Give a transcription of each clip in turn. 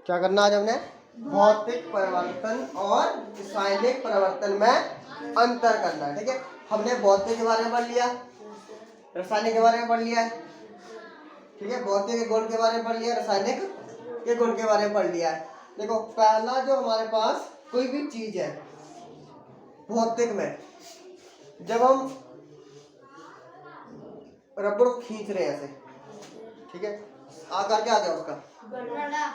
क्या करना आज हमने? भौतिक परिवर्तन और रासायनिक परिवर्तन में अंतर करना है। ठीक है, हमने भौतिक के बारे में पढ़ लिया, रासायनिक के बारे में पढ़ लिया है। ठीक है, भौतिक के गुण के बारे में पढ़ लिया, रासायनिक के गुण के बारे में पढ़ लिया है। देखो, पहला जो हमारे पास कोई भी चीज है भौतिक में, जब हम रबड़ को खींच रहे हैं ऐसे, ठीक है, आकार क्या आ गया उसका? बड़ा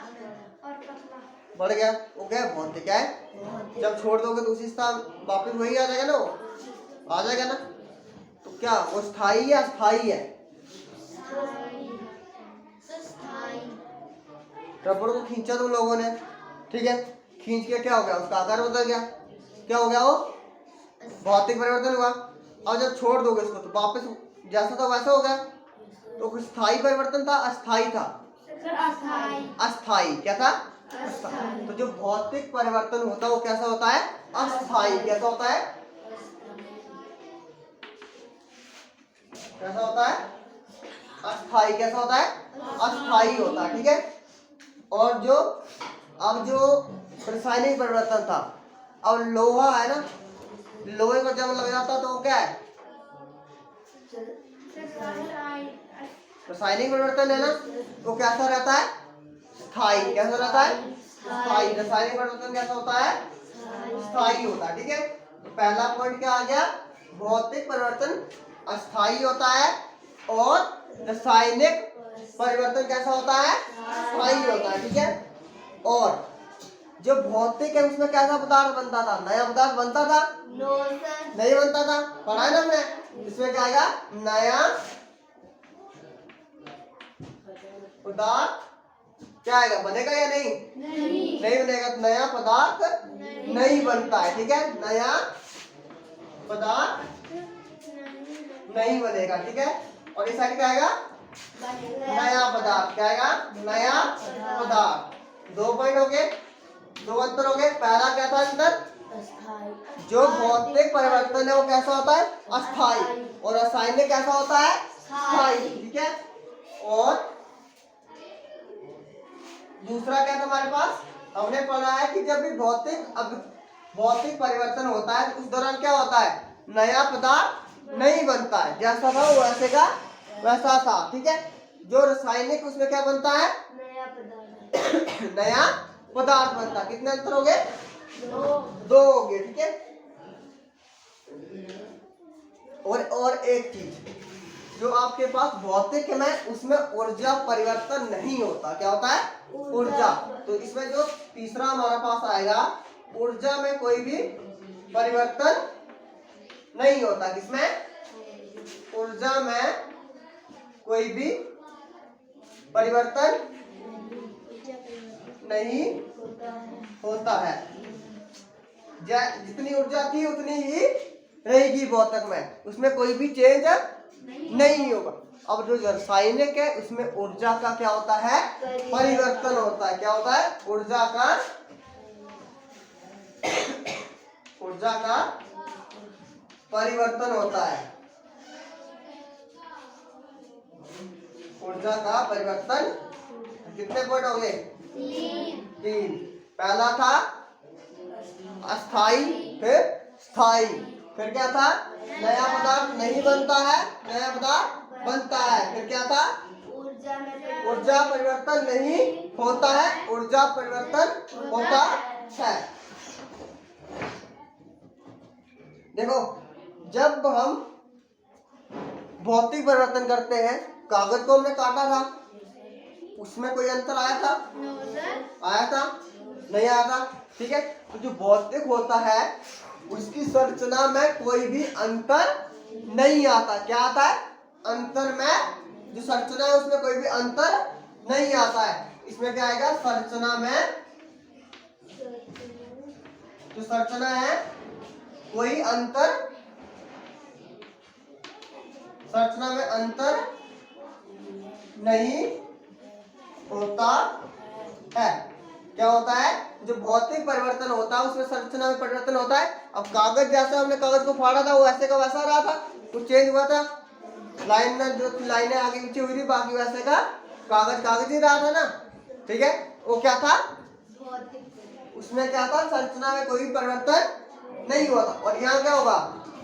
और पतला बढ़ गया, वो क्या है? भौतिक है। जब छोड़ दोगे तो उसी स्थान वापस वही आ जाएगा ना, वो आ जाएगा ना। तो क्या वो स्थायी है अस्थायी है? रबड़ को खींचा तुम लोगों ने, ठीक है, खींच के क्या हो गया? उसका आकार बदल गया। क्या हो गया? वो भौतिक परिवर्तन हुआ। और जब छोड़ दोगे इसको तो वापस जैसा था वैसा हो गया। तो कुछ स्थायी परिवर्तन था अस्थायी था? अस्थायी। क्या था? अस्थायी। तो जो भौतिक परिवर्तन होता है वो कैसा होता है? अस्थायी। कैसा होता है? कैसा होता है? अस्थायी। कैसा होता है? अस्थायी होता है। ठीक है, और जो अब जो रासायनिक परिवर्तन था, अब लोहा है ना, लोहे को जब लग जाता तो वो क्या है? रासायनिक परिवर्तन है ना, वो कैसा रहता है? स्थायी। कैसा रहता है? स्थायी। रासायनिक परिवर्तन कैसा होता है? स्थायी होता है। ठीक है, तो पहला पॉइंट क्या आ गया? भौतिक परिवर्तन अस्थायी होता है और रासायनिक परिवर्तन कैसा होता है? स्थायी होता है। ठीक है, और जो भौतिक है उसमें कैसा पदार्थ बनता था? नया पदार्थ बनता था? नहीं बनता था। पढ़ा है ना हमने। इसमें क्या आएगा? नया पदार्थ क्या आएगा? बनेगा या नहीं? नहीं बनेगा। तो नया पदार्थ नहीं बनता है। ठीक है, नया पदार्थ नहीं बनेगा। ठीक है, और इस साइड क्या आएगा? नया पदार्थ। क्या आएगा? नया पदार्थ। दो पॉइंट हो गए, दो अंतर हो गए। पहला क्या था अंतर? जो भौतिक परिवर्तन है वो कैसा होता है? अस्थायी, और रासायनिक कैसा होता है? स्थायी। ठीक है, और दूसरा क्या था हमारे पास? हमने पढ़ा है कि जब भी भौतिक परिवर्तन होता है तो उस दौरान क्या होता है? नया पदार्थ नहीं बनता है, जैसा था वो वैसे का वैसा था। ठीक है, जो रासायनिक उसमें क्या बनता है? नया पदार्थ बनता है। कितने अंतर हो गए? दो हो गए। ठीक है, और एक चीज जो आपके पास भौतिक में उसमें ऊर्जा परिवर्तन नहीं होता। क्या होता है? ऊर्जा। तो इसमें जो तीसरा हमारा पास आएगा, ऊर्जा में कोई भी परिवर्तन नहीं होता। किसमें? ऊर्जा में कोई भी परिवर्तन नहीं होता है। जितनी ऊर्जा थी उतनी ही रहेगी भौतिक में, उसमें कोई भी चेंज नहीं होगा। अब जो रासायनिक है उसमें ऊर्जा का क्या होता है? परिवर्तन होता है। क्या होता है? ऊर्जा का परिवर्तन होता है। ऊर्जा का परिवर्तन। कितने पॉइंट हो गए? तीन। पहला था अस्थाई, फिर स्थाई, फिर क्या था? नया पदार्थ नहीं बनता है, नया पदार्थ बनता है। फिर क्या था? ऊर्जा परिवर्तन नहीं होता है, ऊर्जा परिवर्तन होता है। देखो, जब हम भौतिक परिवर्तन करते हैं, कागज को हमने काटा था, उसमें कोई अंतर आया था? आया था? नहीं आया था। ठीक है, तो जो भौतिक होता है उसकी संरचना में कोई भी अंतर नहीं आता। क्या आता है? अंतर में जो संरचना है उसमें कोई भी अंतर नहीं आता है। इसमें क्या आएगा? संरचना में जो संरचना है कोई अंतर, संरचना में अंतर नहीं होता है। क्या होता है? जो भौतिक परिवर्तन होता है उसमें संरचना में परिवर्तन होता है। अब कागज, जैसा हमने कागज को फाड़ा था वो ऐसे का वैसा रहा था, कुछ चेंज हुआ था? लाइन में जो लाइनें आगे पीछे हुई थी, बाकी वैसे का कागज ही रहा था ना। ठीक है, वो क्या था? उसमें क्या था, संरचना में कोई भी परिवर्तन नहीं हुआ था। और यहाँ क्या होगा,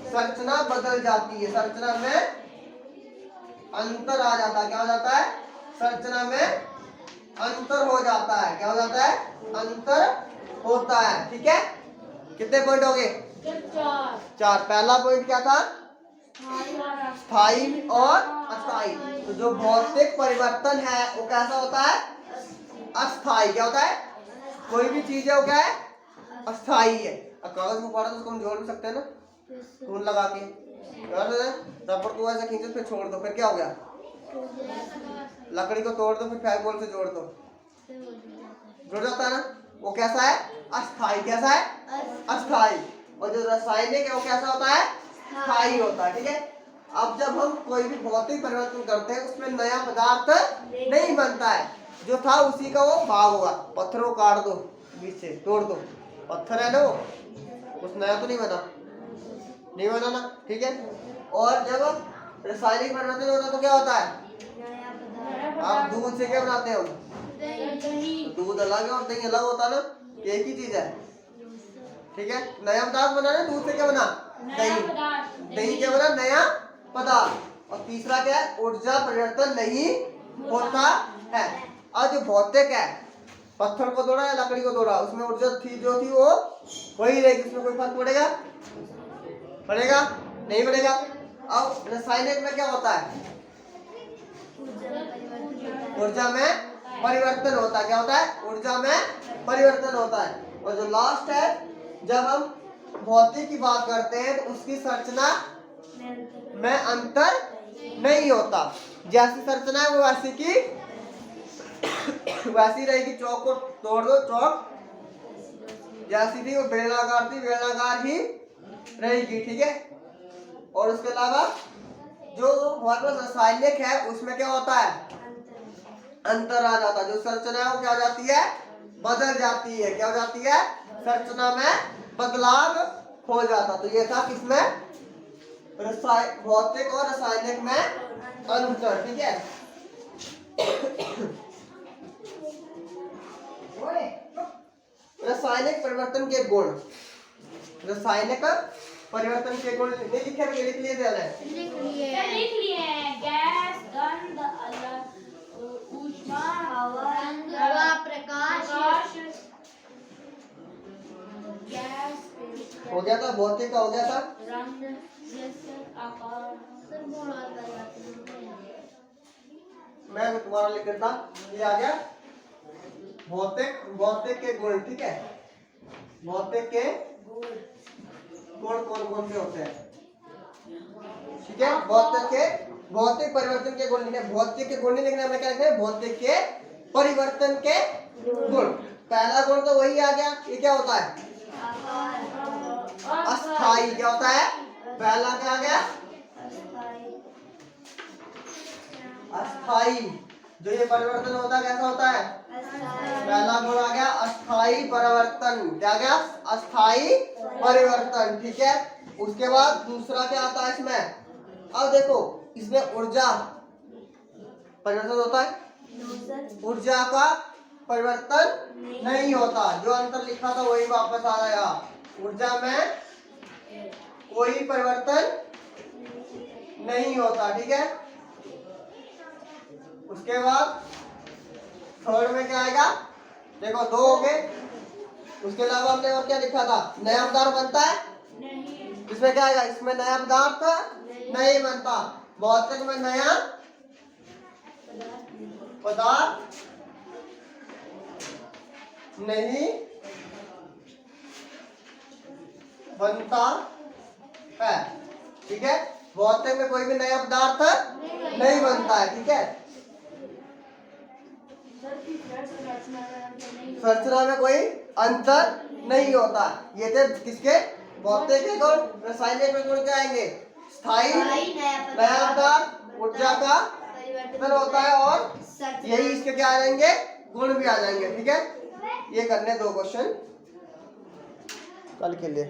संरचना बदल जाती है, संरचना में अंतर आ जाता है। क्या हो जाता है, संरचना में अंतर हो जाता है। क्या हो जाता है, अंतर होता है। ठीक है, कितने पॉइंट हो गए, 4। पहला पॉइंट क्या था, स्थायी और अस्थायी। तो जो भौतिक परिवर्तन है वो कैसा होता है, अस्थायी। क्या होता है, कोई भी चीज है वो क्या है, अस्थायी है। अब कागज को पड़ा तो उसको हम जोड़ भी सकते हैं ना, टूल लगा के। रबड़ को ऐसे खींचो फिर छोड़ दो, फिर क्या हो गया, लकड़ी को तोड़ दो फिर फेविकोल से जोड़ दो, जुड़ जाता है ना। वो कैसा है, अस्थायी। कैसा है, अस्थायी। और जो रासायनिक है वो कैसा होता है, स्थायी होता है। ठीक है, अब जब हम कोई भी भौतिक परिवर्तन करते हैं उसमें नया पदार्थ नहीं बनता है, जो था उसी का वो भाग होगा। पत्थर को काट दो, बीच से तोड़ दो, पत्थर है ना वो, कुछ नया तो नहीं बना, नहीं बना ना। ठीक है, और जब रासायनिक परिवर्तन होता है तो क्या होता है, आप दूध से क्या बनाते हैं हम, दूध अलग है और दही अलग होता है ना, एक ही चीज है। ठीक है, नया पदार्थ बना ना, दूध से क्या बना, दही, दही क्या बना, नया पदार्थ। और तीसरा क्या है, ऊर्जा परिवर्तन नहीं होता है। और जो भौतिक है, पत्थर को तोड़ा या लकड़ी को तोड़ा, उसमें ऊर्जा थी जो थी वो वही रहेगी, उसमें कोई फर्क पड़ेगा, पड़ेगा नहीं पड़ेगा। अब रासायनिक में क्या होता है, ऊर्जा में परिवर्तन होता है। क्या होता है, ऊर्जा में परिवर्तन होता है। और जो लास्ट है, जब हम भौतिक की बात करते हैं तो उसकी संरचना में अंतर नहीं होता। जैसी संरचना है वो वैसी की वैसी रहेगी। चौक को तोड़ दो, चौक जैसी थी वो बेलनाकार थी, बेलनाकार ही रहेगी। ठीक है, और उसके अलावा जो हमारे पास रासायनिक है उसमें क्या होता है, अंतर आ जाता है। जो संरचना है वो क्या हो जाती है, बदल जाती है। क्या हो जाती है, संरचना में बदलाव हो जाता। तो ये था किसमें, भौतिक और रासायनिक में अंतर। ठीक है, रासायनिक परिवर्तन के गुण, रासायनिक परिवर्तन के गुण लिख लिए गैस, गंध, ऊष्मा, हवा, प्रकाश, गैस हो गया था, भौतिक का हो गया था, रंग, आकार। मैं तुम्हारा लिख देता, ये आ गया भौतिक, भौतिक के गुण। ठीक है, भौतिक के गुण कौन कौन से होते हैं। ठीक है, भौतिक के, भौतिक परिवर्तन के गुण लिखने, भौतिक के गुण नहीं लिखने, हमें क्या लिखना है, भौतिक के परिवर्तन के गुण। पहला गुण तो वही आ गया, ये क्या होता है, अस्थाई। क्या होता है, पहला क्या आ गया, अस्थाई। जो ये परिवर्तन होता है कैसा होता है, पहला गुण आ गया अस्थाई परिवर्तन। क्या गया, अस्थाई परिवर्तन। ठीक है, उसके बाद दूसरा क्या आता है इसमें, अब देखो इसमें ऊर्जा परिवर्तन होता है, ऊर्जा का परिवर्तन नहीं होता। जो अंतर लिखा था वही वापस आ गया, ऊर्जा में कोई परिवर्तन नहीं होता। ठीक है, उसके बाद थर्ड में क्या आएगा, देखो 2 हो गए। उसके अलावा हमने और क्या लिखा था, नया पदार्थ बनता है नहीं, इसमें क्या आएगा, इसमें नया पदार्थ नहीं बनता। भौतिक में नया पदार्थ नहीं बनता है। ठीक है, भौतिक में कोई भी नया पदार्थ नहीं बनता है। ठीक है, संरचना में कोई अंतर नहीं होता। ये थे किसके, भौतिक के गुण। रासायनिक में गुण क्या आएंगे, स्थायी, नया पदार्थ, ऊर्जा का परिवर्तन होता है, और यही इसके क्या आ जाएंगे, गुण भी आ जाएंगे। ठीक है, ये करने 2 क्वेश्चन कल के लिए।